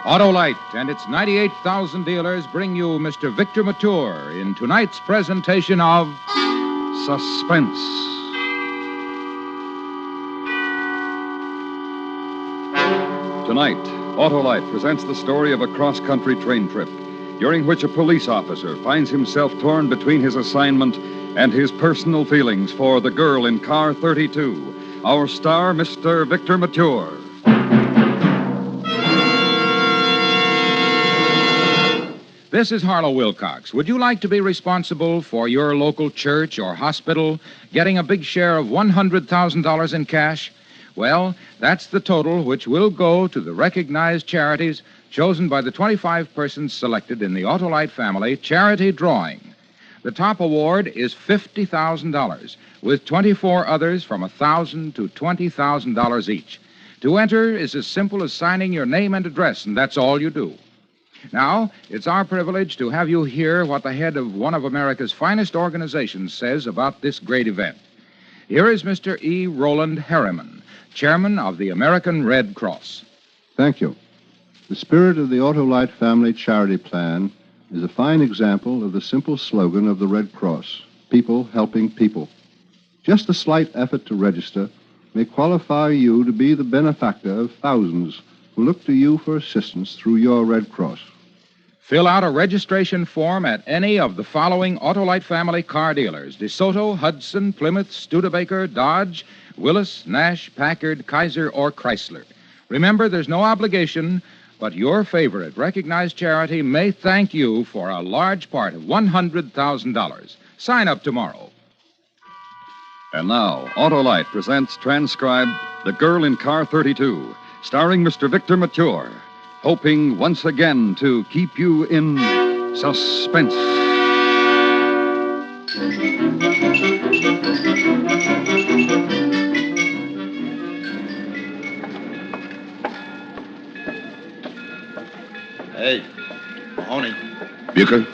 Autolite and its 98,000 dealers bring you Mr. Victor Mature in tonight's presentation of Suspense. Tonight, Autolite presents the story of a cross-country train trip, during which a police officer finds himself torn between his assignment and his personal feelings for the girl in car 32. Our star, Mr. Victor Mature. This is Harlow Wilcox. Would you like to be responsible for your local church or hospital getting a big share of $100,000 in cash? Well, that's the total which will go to the recognized charities chosen by the 25 persons selected in the Autolite family charity drawing. The top award is $50,000, with 24 others from $1,000 to $20,000 each. To enter is as simple as signing your name and address, and that's all you do. Now, it's our privilege to have you hear what the head of one of America's finest organizations says about this great event. Here is Mr. E. Roland Harriman, chairman of the American Red Cross. Thank you. The spirit of the Autolite Family Charity Plan is a fine example of the simple slogan of the Red Cross, people helping people. Just a slight effort to register may qualify you to be the benefactor of thousands who look to you for assistance through your Red Cross. Fill out a registration form at any of the following Autolite family car dealers: DeSoto, Hudson, Plymouth, Studebaker, Dodge, Willis, Nash, Packard, Kaiser, or Chrysler. Remember, there's no obligation, but your favorite recognized charity may thank you for a large part of $100,000. Sign up tomorrow. And now, Autolite presents transcribed The Girl in Car 32, starring Mr. Victor Mature, hoping once again to keep you in suspense. Hey, Mahoney. Bucher?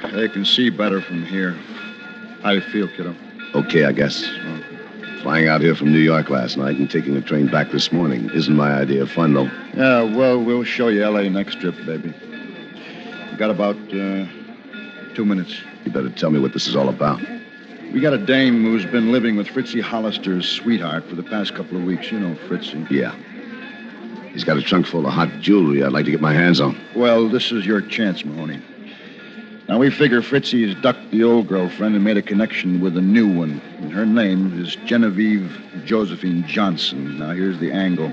I can see better from here. How you feel, kiddo? Okay, I guess. Flying out here from New York last night and taking a train back this morning isn't my idea of fun, though. Yeah, well, we'll show you L.A. next trip, baby. We got about 2 minutes. You better tell me what this is all about. We got a dame who's been living with Fritzy Hollister's sweetheart for the past couple of weeks. You know Fritzy. Yeah. He's got a trunk full of hot jewelry I'd like to get my hands on. Well, this is your chance, Mahoney. Now, we figure Fritzy's ducked the old girlfriend and made a connection with a new one. And her name is Genevieve Josephine Johnson. Now, here's the angle.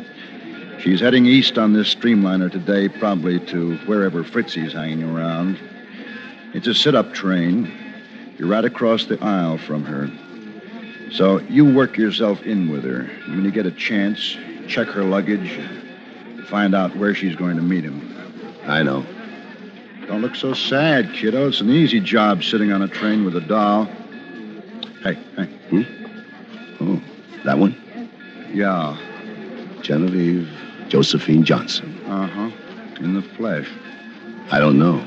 She's heading east on this streamliner today, probably to wherever Fritzy's hanging around. It's a sit-up train. You're right across the aisle from her. So you work yourself in with her. When you get a chance, check her luggage, find out where she's going to meet him. I know. Don't look so sad, kiddo. It's an easy job sitting on a train with a doll. Hey. Oh, that one? Yeah. Genevieve Josephine Johnson. Uh-huh. In the flesh. I don't know.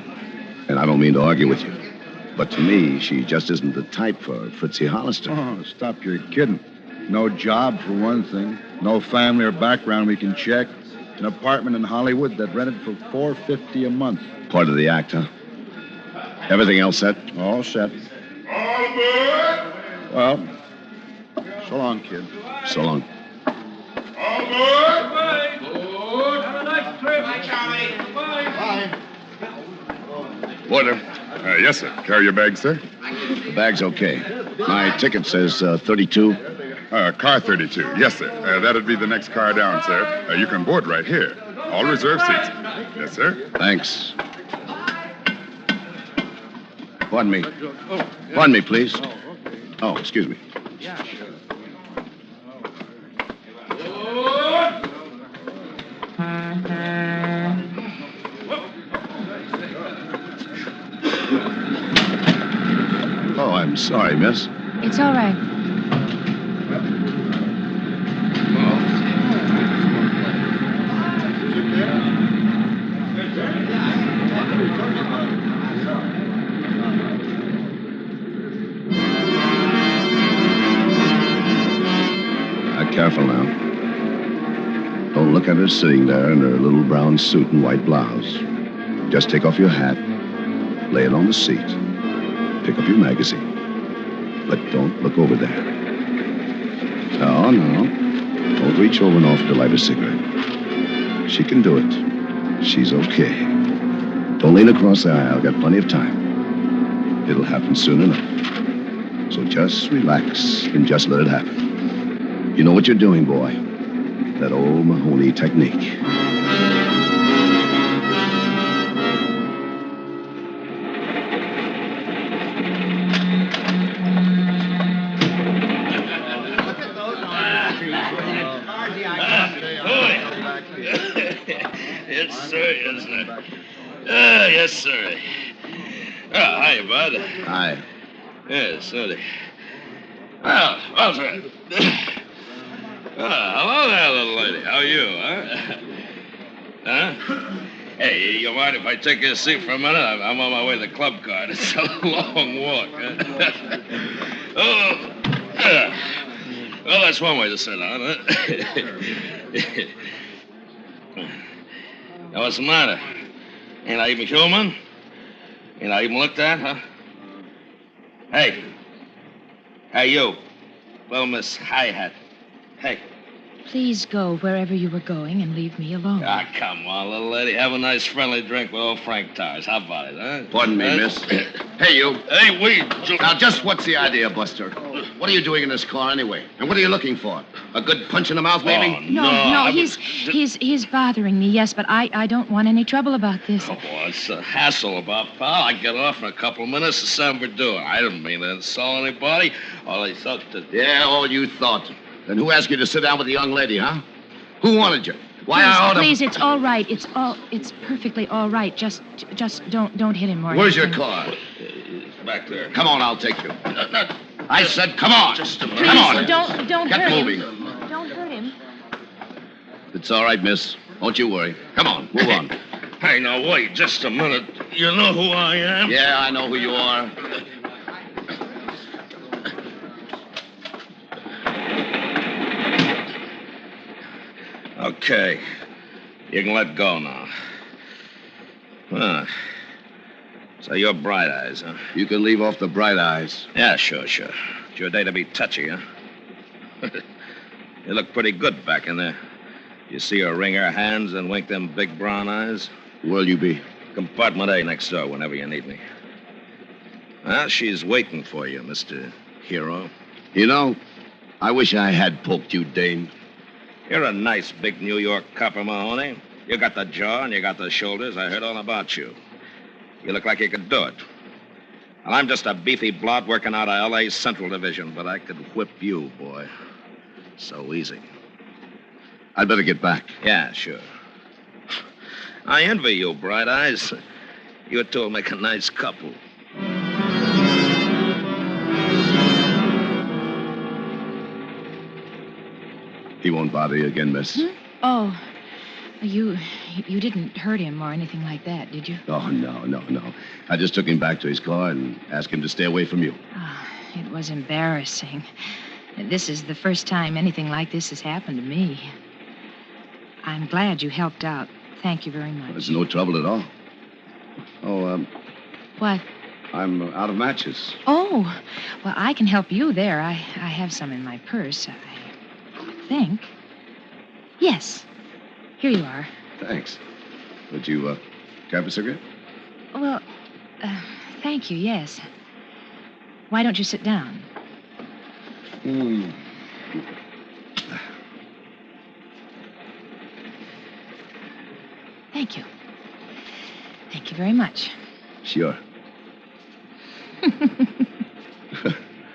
And I don't mean to argue with you. But to me, she just isn't the type for Fritzy Hollister. Oh, stop your kidding. No job, for one thing. No family or background we can check. An apartment in Hollywood that rented for $450 a month. Part of the act, huh? Everything else set? All set. All aboard! Well, so long, kid. So long. All aboard! Bye. Good. Have a nice trip. Bye, Charlie. Bye. Porter. Yes, sir. Carry your bag, sir? The bag's okay. My ticket says 32. Car 32. Yes, sir. That'd be the next car down, sir. You can board right here. All reserved seats. Yes, sir. Thanks. Pardon me. Pardon me, please. Oh, excuse me. Yeah, sure. Oh, I'm sorry, miss. It's all right. Careful now. Don't look at her sitting there in her little brown suit and white blouse. Just take off your hat, lay it on the seat, pick up your magazine. But don't look over there. No. Don't reach over and offer to light a cigarette. She can do it. She's okay. Don't lean across the aisle. Got plenty of time. It'll happen soon enough. So just relax and just let it happen. You know what you're doing, boy. That old Mahoney technique. Yes, sir. Yes, sir. Oh, hi, bud. Hi. Yes, sir. Well, sir. Hello there, little lady. How are you, huh? Hey, you mind if I take your seat for a minute? I'm on my way to the club car. It's a long walk. Well, that's one way to sit down, huh? Now, what's the matter? Ain't I even human? Ain't I even looked at, huh? Hey, you. Well, Miss Hi-Hat. Hey. Please go wherever you were going and leave me alone. Ah, come on, little lady. Have a nice friendly drink with old Frank Tars. How about it, huh? Pardon me, miss. Hey, you. Hey, wait. Now, just what's the idea, Buster? What are you doing in this car anyway? And what are you looking for? A good punch in the mouth, maybe? Oh, No, he's bothering me, yes, but I don't want any trouble about this. Oh, it's a hassle about, pal. I get off in a couple of minutes. It's time we're doing. I didn't mean to insult anybody. All I thought that... Yeah, all you thought. Then who asked you to sit down with the young lady, huh? Who wanted you? Why, I ought to... Please, it's all right. It's perfectly all right. Just don't hit him more. Where's your car? It's back there. Come on, I'll take you. I said, come on. Just a minute. Come on. Don't Get hurt moving. him. Don't hurt him. It's all right, miss. Don't you worry. Come on, move on. Hey, now, wait just a minute. You know who I am? Yeah, I know who you are. Okay. You can let go now. Huh. So you're Bright Eyes, huh? You can leave off the bright eyes. Yeah, sure. It's your day to be touchy, huh? You look pretty good back in there. You see her wring her hands and wink them big brown eyes? Where'll you be? Compartment A next door whenever you need me. Well, she's waiting for you, Mr. Hero. You know, I wish I had poked you, Dame. You're a nice big New York copper, Mahoney. You got the jaw and you got the shoulders. I heard all about you. You look like you could do it. Well, I'm just a beefy blot working out of L.A.'s Central Division, but I could whip you, boy. So easy. I'd better get back. Yeah, sure. I envy you, Bright Eyes. You two will make a nice couple. He won't bother you again, miss. Oh, you didn't hurt him or anything like that, did you? Oh, no. I just took him back to his car and asked him to stay away from you. Oh, it was embarrassing. This is the first time anything like this has happened to me. I'm glad you helped out. Thank you very much. There's no trouble at all. Oh, What? I'm out of matches. Oh, well, I can help you there. I have some in my purse, I think. Yes. Here you are. Thanks. Would you, grab a cigarette? Well, thank you, yes. Why don't you sit down? Thank you. Thank you very much. Sure.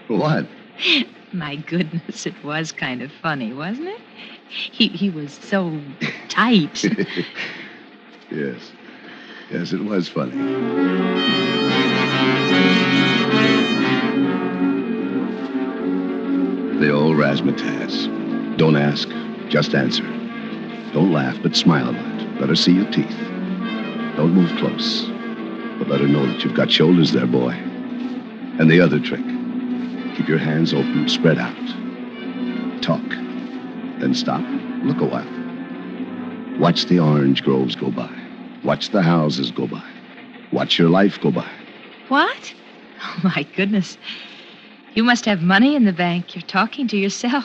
What? My goodness, it was kind of funny, wasn't it? He was so tight. Yes. Yes, it was funny. The old razzmatazz. Don't ask, just answer. Don't laugh, but smile a lot. Let her see your teeth. Don't move close, but let her know that you've got shoulders there, boy. And the other trick. Keep your hands open, spread out. Talk. Then stop. Look a while. Watch the orange groves go by. Watch the houses go by. Watch your life go by. What? Oh, my goodness. You must have money in the bank. You're talking to yourself.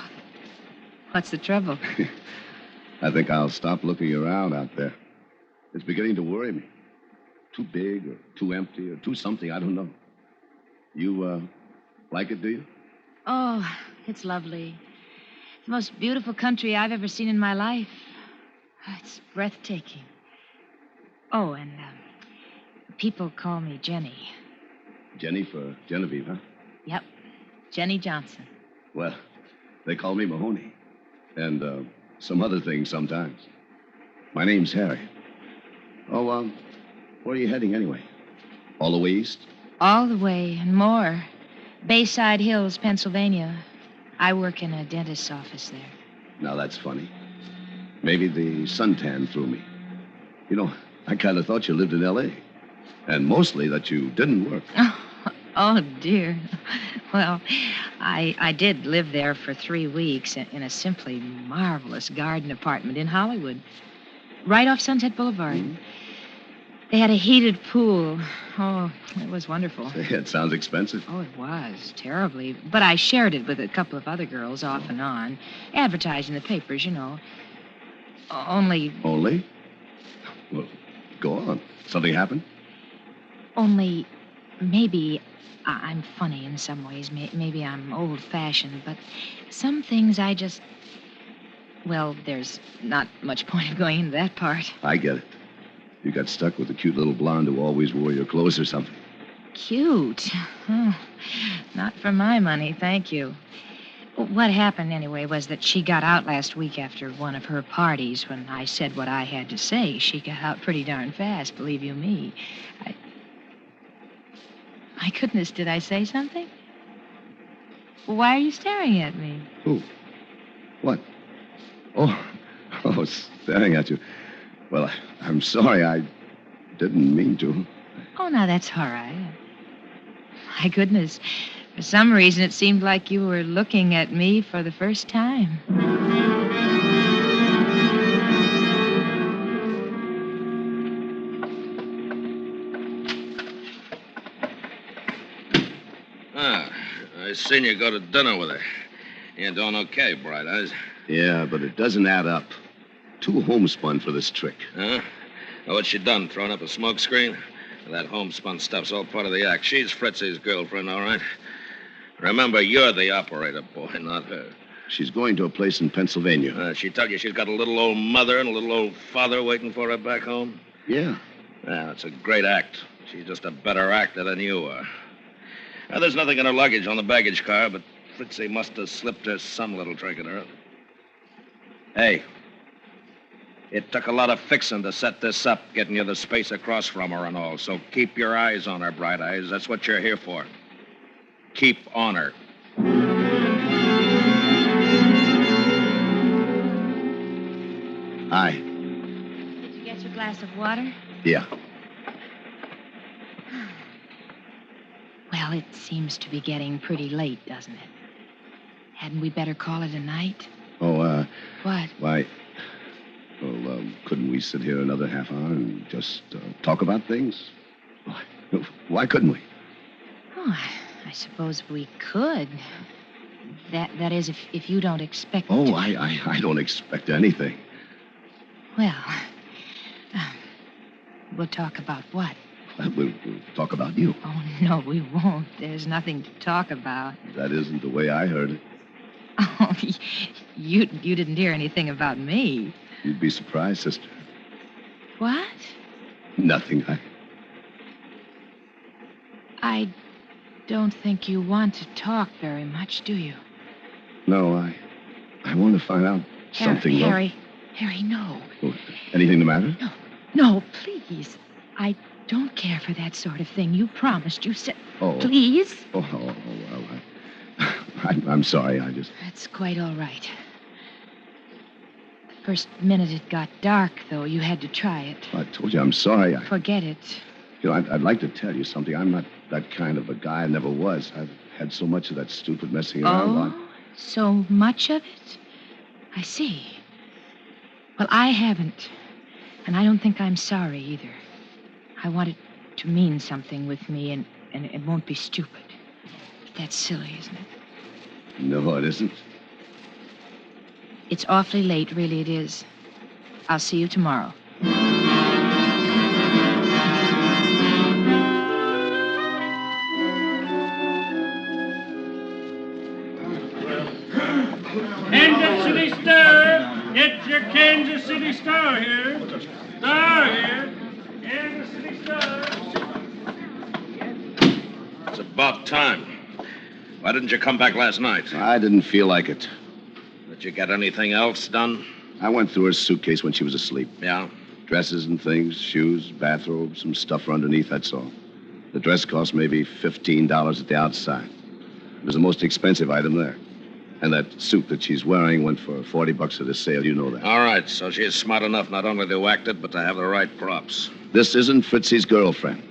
What's the trouble? I think I'll stop looking around out there. It's beginning to worry me. Too big or too empty or too something, I don't know. You, like it, do you? Oh, it's lovely. The most beautiful country I've ever seen in my life. It's breathtaking. Oh, and people call me Jenny. Jenny for Genevieve, huh? Yep, Jenny Johnson. Well, they call me Mahoney. And, some other things sometimes. My name's Harry. Oh, where are you heading anyway? All the way east? All the way and more. Bayside Hills, Pennsylvania. I work in a dentist's office there. Now, that's funny. Maybe the suntan threw me. You know, I kind of thought you lived in L.A. And mostly that you didn't work. Oh, dear. Well, I did live there for 3 weeks in a simply marvelous garden apartment in Hollywood, right off Sunset Boulevard. Mm-hmm. They had a heated pool. Oh, it was wonderful. It sounds expensive. Oh, it was, terribly. But I shared it with a couple of other girls off and on, advertised in the papers, you know. Only... Only? Well, go on. Something happened? Only, maybe I'm funny in some ways. Maybe I'm old-fashioned, but some things I just... Well, there's not much point of going into that part. I get it. You got stuck with a cute little blonde who always wore your clothes or something. Cute? Oh, not for my money, thank you. What happened, anyway, was that she got out last week after one of her parties. When I said what I had to say, she got out pretty darn fast, believe you me. My goodness, did I say something? Why are you staring at me? Who? What? Oh, staring at you. Well, I'm sorry. I didn't mean to. Oh, now that's all right. My goodness. For some reason, it seemed like you were looking at me for the first time. I seen you go to dinner with her. You're doing okay, Bright Eyes. Yeah, but it doesn't add up. Too homespun for this trick. Huh? Well, what's she done? Thrown up a smoke screen? That homespun stuff's all part of the act. She's Fritzy's girlfriend, all right? Remember, you're the operator, boy, not her. She's going to a place in Pennsylvania. She told you she's got a little old mother and a little old father waiting for her back home? Yeah. Yeah, it's a great act. She's just a better actor than you are. Now, there's nothing in her luggage on the baggage car, but Fritzy must have slipped her some little trick in her. Hey, it took a lot of fixing to set this up, getting you the space across from her and all. So keep your eyes on her, Bright Eyes. That's what you're here for. Keep on her. Hi. Did you get your glass of water? Yeah. Well, it seems to be getting pretty late, doesn't it? Hadn't we better call it a night? Oh, What? why... Well, couldn't we sit here another half hour and just talk about things? Why couldn't we? Oh, I suppose we could. That is, if you don't expect... Oh, I don't expect anything. Well, we'll talk about what? We'll talk about you. Oh, no, we won't. There's nothing to talk about. That isn't the way I heard it. Oh, you didn't hear anything about me. You'd be surprised, sister. What? Nothing. I don't think you want to talk very much, do you? No, I want to find out something. Harry, no. Oh, anything the matter? No, please. I don't care for that sort of thing. You promised. You said... Oh. Please? Oh, well, I'm sorry. I just... That's quite all right. The first minute it got dark, though, you had to try it. I told you I'm sorry. Forget it. You know, I'd like to tell you something. I'm not that kind of a guy. I never was. I've had so much of that stupid messing around. Oh, so much of it? I see. Well, I haven't. And I don't think I'm sorry either. I want it to mean something with me, and it won't be stupid. But that's silly, isn't it? No, it isn't. It's awfully late, really it is. I'll see you tomorrow. Kansas City Star. Get your Kansas City Star here. Star here. Kansas City Star. It's about time. Why didn't you come back last night? I didn't feel like it. Did you get anything else done? I went through her suitcase when she was asleep. Yeah? Dresses and things, shoes, bathrobes, some stuff for underneath, that's all. The dress cost maybe $15 at the outside. It was the most expensive item there. And that suit that she's wearing went for $40 at a sale. You know that. All right, so she's smart enough not only to act it, but to have the right props. This isn't Fritzy's girlfriend.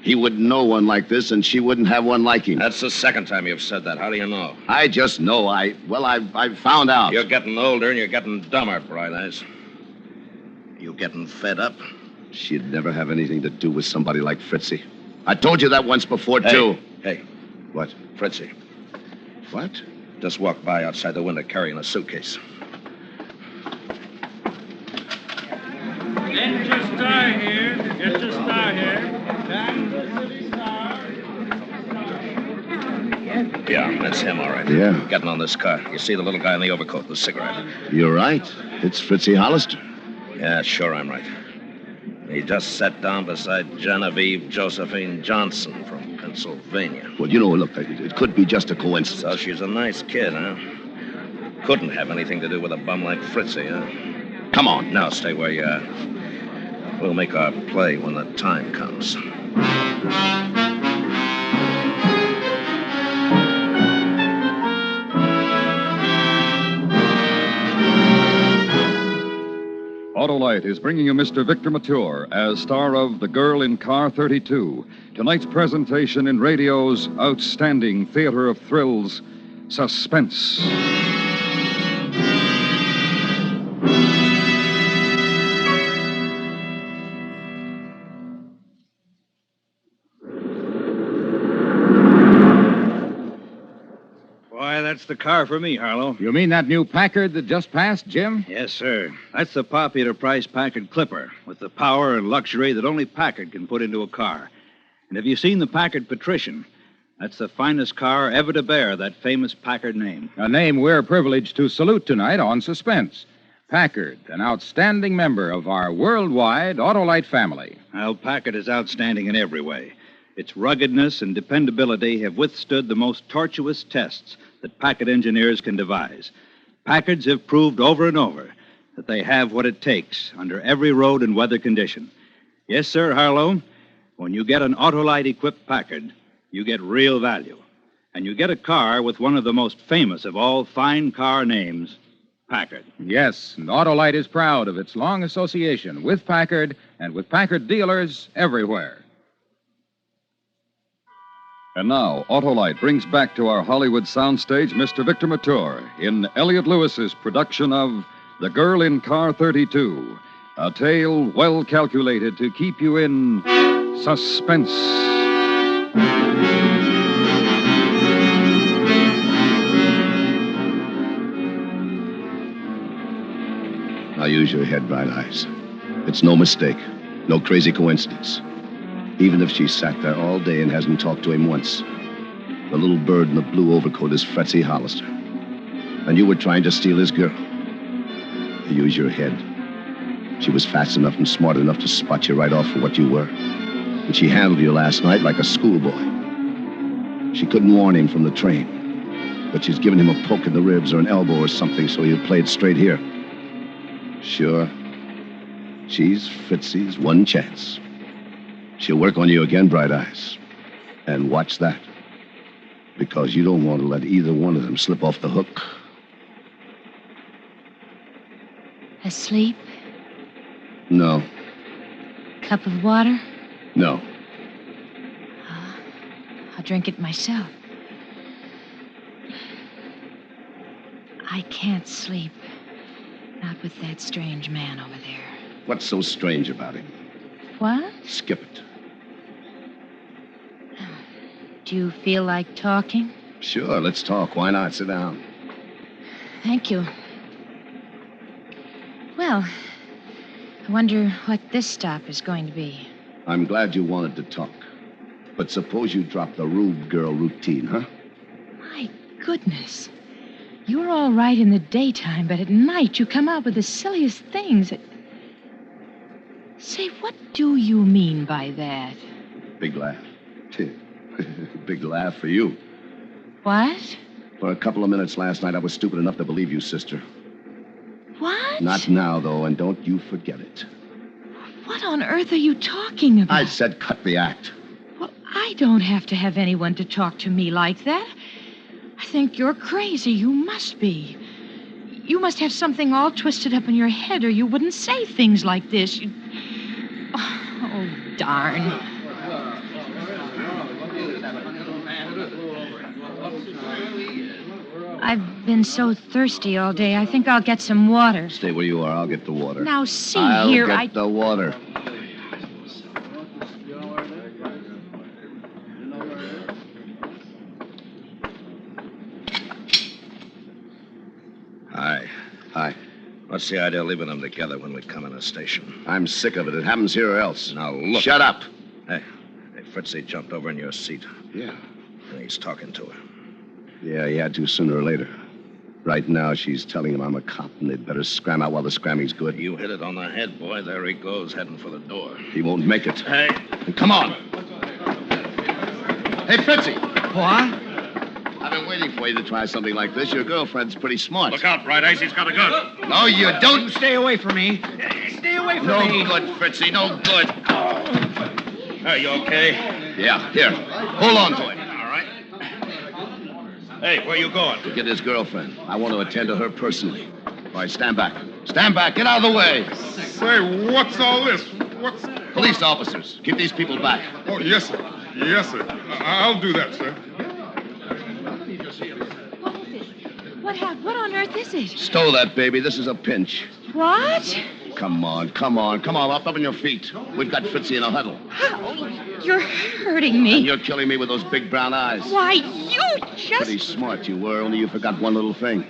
He wouldn't know one like this, and she wouldn't have one like him. That's the second time you've said that. How do you know? I just know. I found out. You're getting older and you're getting dumber, Bright Eyes. You getting fed up? She'd never have anything to do with somebody like Fritzy. I told you that once before, too. Hey. What? Fritzy. What? Just walked by outside the window carrying a suitcase. Get your star here. Get your star here. Kansas City Star. Yeah, that's him, all right. Yeah. Getting on this car. You see the little guy in the overcoat, the cigarette? You're right. It's Fritzy Hollister. Yeah, sure, I'm right. He just sat down beside Genevieve Josephine Johnson from Pennsylvania. Well, you know, look, it could be just a coincidence. So she's a nice kid, huh? Couldn't have anything to do with a bum like Fritzy, huh? Come on. Now, stay where you are. We'll make our play when the time comes. Autolite is bringing you Mr. Victor Mature as star of The Girl in Car 32. Tonight's presentation in radio's outstanding theater of thrills, Suspense. Why, that's the car for me, Harlow. You mean that new Packard that just passed, Jim? Yes, sir. That's the popular price Packard Clipper with the power and luxury that only Packard can put into a car. And have you seen the Packard Patrician? That's the finest car ever to bear that famous Packard name. A name we're privileged to salute tonight on Suspense. Packard, an outstanding member of our worldwide Autolite family. Well, Packard is outstanding in every way. Its ruggedness and dependability have withstood the most tortuous tests that Packard engineers can devise. Packards have proved over and over that they have what it takes under every road and weather condition. Yes, sir, Harlow, when you get an Autolite-equipped Packard, you get real value. And you get a car with one of the most famous of all fine car names, Packard. Yes, and Autolite is proud of its long association with Packard and with Packard dealers everywhere. And now, Autolite brings back to our Hollywood soundstage Mr. Victor Mature in Elliot Lewis's production of The Girl in Car 32, a tale well calculated to keep you in suspense. Now use your head, Bright Eyes. It's no mistake, no crazy coincidence. Even if she sat there all day and hasn't talked to him once, the little bird in the blue overcoat is Fritzy Hollister. And you were trying to steal his girl. Use your head. She was fast enough and smart enough to spot you right off for what you were. And she handled you last night like a schoolboy. She couldn't warn him from the train, but she's given him a poke in the ribs or an elbow or something so he'll play it straight here. Sure. She's Fritzy's one chance. She'll work on you again, Bright Eyes. And watch that. Because you don't want to let either one of them slip off the hook. Asleep? No. Cup of water? No. I'll drink it myself. I can't sleep. Not with that strange man over there. What's so strange about him? What? Skip it. Do you feel like talking? Sure, let's talk. Why not? Sit down. Thank you. Well, I wonder what this stop is going to be. I'm glad you wanted to talk. But suppose you drop the rude girl routine, huh? My goodness. You're all right in the daytime, but at night you come out with the silliest things. Say, what do you mean by that? Big laugh. Big laugh for you. What? For a couple of minutes last night, I was stupid enough to believe you, sister. What? Not now, though, and don't you forget it. What on earth are you talking about? I said cut the act. Well, I don't have to have anyone to talk to me like that. I think you're crazy. You must be. You must have something all twisted up in your head, or you wouldn't say things like this. Oh, darn. I've been so thirsty all day. I think I'll get some water. Stay where you are. I'll get the water. Now, see I'll here, get the water. Hi. Hi. What's the idea of leaving them together when we come in a station? I'm sick of it. It happens here or else. Now, look. Shut up. Hey, Fritzy jumped over in your seat. Yeah. And he's talking to her. Yeah, he had to sooner or later. Right now, she's telling him I'm a cop, and they'd better scram out while the scramming's good. You hit it on the head, boy. There he goes, heading for the door. He won't make it. Hey. Come on. Hey, Fritzy. What? I've been waiting for you to try something like this. Your girlfriend's pretty smart. Look out, Bright Eyes. He's got a gun. No, you don't. Stay away from me. Stay away from me. No good, Fritzy. No good. Are you okay? Yeah, here. Hold on to it. All right. Hey, where you going? To get his girlfriend. I want to attend to her personally. All right, stand back. Stand back. Get out of the way. Say, what's all this? What's... Police officers, keep these people back. Oh, yes, sir. Yes, sir. I'll do that, sir. What on earth is it? Stow that, baby. This is a pinch. What? Come on. Come on. Up on your feet. We've got Fritzy in a huddle. You're hurting me. And you're killing me with those big brown eyes. Why, you just... Pretty smart you were, only you forgot one little thing.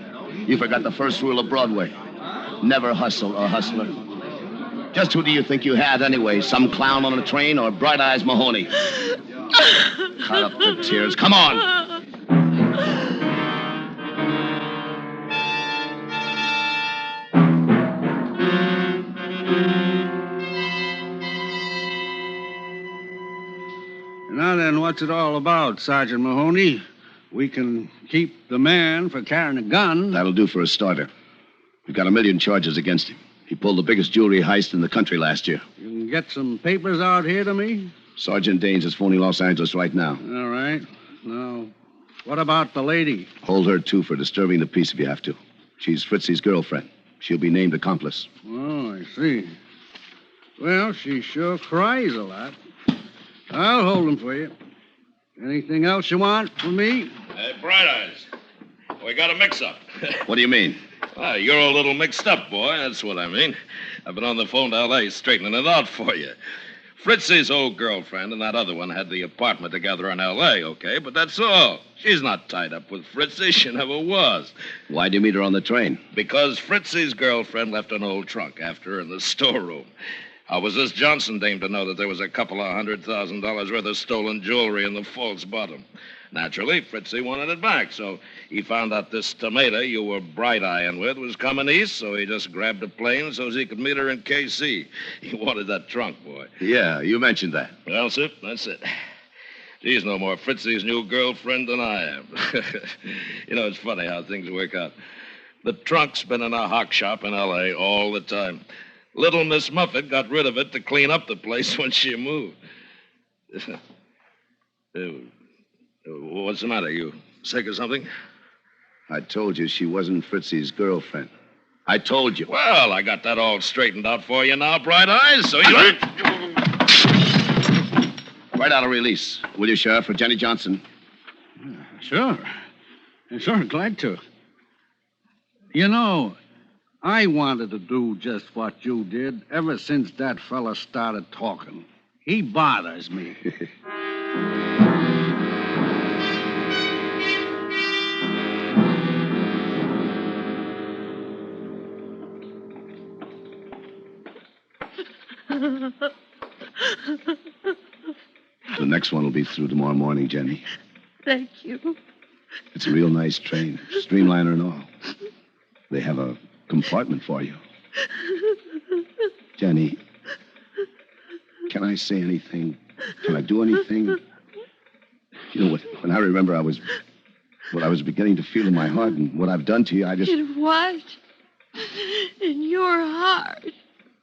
You forgot the first rule of Broadway. Never hustle a hustler. Just who do you think you had anyway? Some clown on a train or Bright Eyes Mahoney? Cut up the tears. Come on. Now then, what's it all about, Sergeant Mahoney? We can keep the man for carrying a gun. That'll do for a starter. We've got 1 million charges against him. He pulled the biggest jewelry heist in the country last year. You can get some papers out here to me? Sergeant Daines is phoning Los Angeles right now. All right. Now, what about the lady? Hold her, too, for disturbing the peace if you have to. She's Fritzy's girlfriend. She'll be named accomplice. Oh, I see. Well, she sure cries a lot. I'll hold him for you. Anything else you want from me? Hey, Bright Eyes. We got a mix-up. What do you mean? Well, you're a little mixed up, boy. That's what I mean. I've been on the phone to L.A. straightening it out for you. Fritzy's old girlfriend and that other one had the apartment together in L.A., okay? But that's all. She's not tied up with Fritzy. She never was. Why'd you meet her on the train? Because Fritzy's girlfriend left an old trunk after her in the storeroom. How was this Johnson dame to know that there was a couple of $100,000 worth of stolen jewelry in the false bottom? Naturally, Fritzy wanted it back, so he found out this tomato you were bright-eyeing with was coming east, so he just grabbed a plane so he could meet her in K.C. He wanted that trunk, boy. Yeah, you mentioned that. Well, sir, that's it. She's no more Fritzy's new girlfriend than I am. You know, it's funny how things work out. The trunk's been in a hock shop in L.A. all the time. Little Miss Muffet got rid of it to clean up the place when she moved. What's the matter? You sick or something? I told you she wasn't Fritzy's girlfriend. I told you. Well, I got that all straightened out for you now, Bright Eyes, so you... Right out of release. Will you, Sheriff, for Jenny Johnson? Sure. Sure, glad to. You know, I wanted to do just what you did ever since that fella started talking. He bothers me. The next one will be through tomorrow morning, Jenny. Thank you. It's a real nice train, streamliner and all. They have a compartment for you. Jenny, can I say anything? Can I do anything? You know, when I remember what I was beginning to feel in my heart and what I've done to you, I just... In what? In your heart?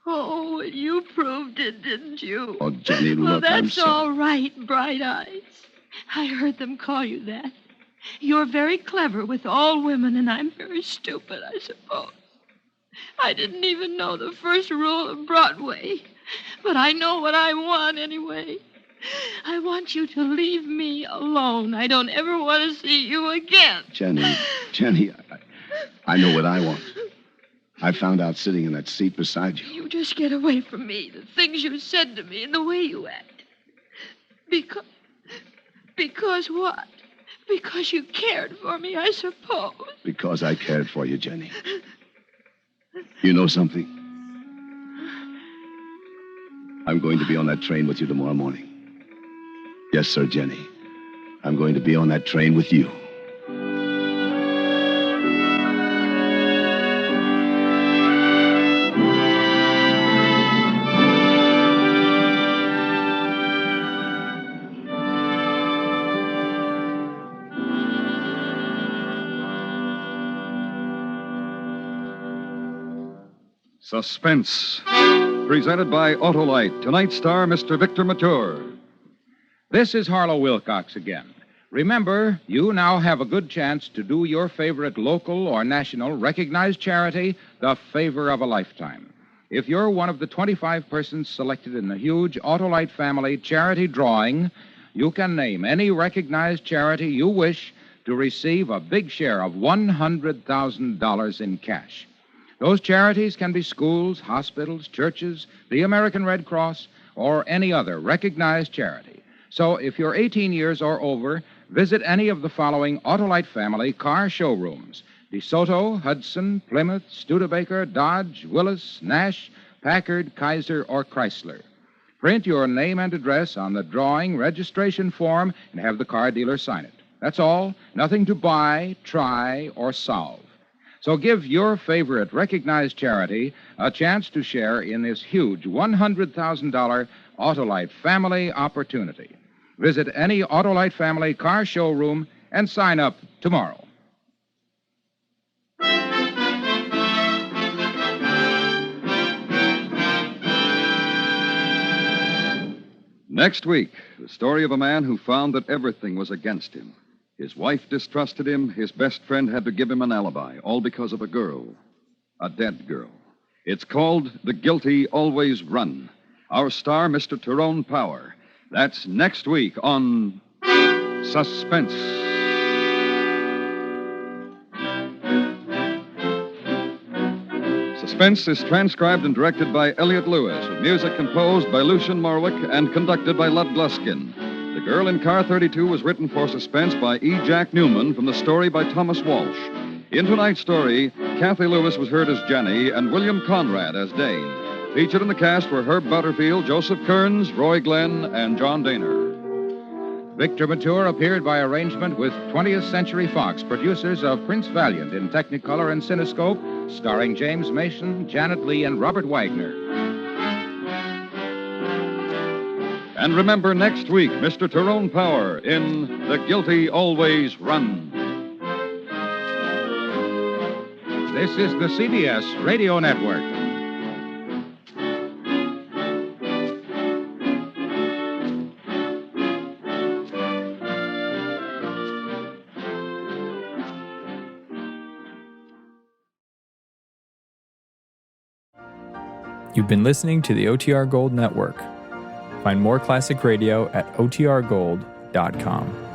Oh, you proved it, didn't you? Oh, Jenny, well, look, I'm that's sorry. all right, Bright Eyes. I heard them call you that. You're very clever with all women, and I'm very stupid, I suppose. I didn't even know the first rule of Broadway, but I know what I want anyway. I want you to leave me alone. I don't ever want to see you again. Jenny, I know what I want. I found out sitting in that seat beside you. You just get away from me, the things you said to me and the way you act. Because what? Because you cared for me, I suppose. Because I cared for you, Jenny. You know something? I'm going to be on that train with you tomorrow morning. Yes, sir, Jenny. I'm going to be on that train with you. Suspense. Presented by Autolite. Tonight's star, Mr. Victor Mature. This is Harlow Wilcox again. Remember, you now have a good chance to do your favorite local or national recognized charity the favor of a lifetime. If you're one of the 25 persons selected in the huge Autolite family charity drawing, you can name any recognized charity you wish to receive a big share of $100,000 in cash. Those charities can be schools, hospitals, churches, the American Red Cross, or any other recognized charity. So if you're 18 years or over, visit any of the following Autolite family car showrooms: DeSoto, Hudson, Plymouth, Studebaker, Dodge, Willis, Nash, Packard, Kaiser, or Chrysler. Print your name and address on the drawing registration form and have the car dealer sign it. That's all. Nothing to buy, try, or solve. So give your favorite recognized charity a chance to share in this huge $100,000 Autolite family opportunity. Visit any Autolite family car showroom and sign up tomorrow. Next week, the story of a man who found that everything was against him. His wife distrusted him. His best friend had to give him an alibi, all because of a girl, a dead girl. It's called The Guilty Always Run. Our star, Mr. Tyrone Power. That's next week on Suspense. Suspense is transcribed and directed by Elliott Lewis, with music composed by Lucian Morwick and conducted by Lud Gluskin. The Girl in Car 32 was written for Suspense by E. Jack Newman from the story by Thomas Walsh. In tonight's story, Kathy Lewis was heard as Jenny and William Conrad as Dane. Featured in the cast were Herb Butterfield, Joseph Kearns, Roy Glenn, and John Daner. Victor Mature appeared by arrangement with 20th Century Fox, producers of Prince Valiant in Technicolor and Cinescope, starring James Mason, Janet Leigh, and Robert Wagner. And remember, next week, Mr. Tyrone Power in The Guilty Always Run. This is the CBS Radio Network. You've been listening to the OTR Gold Network. Find more classic radio at otrgold.com.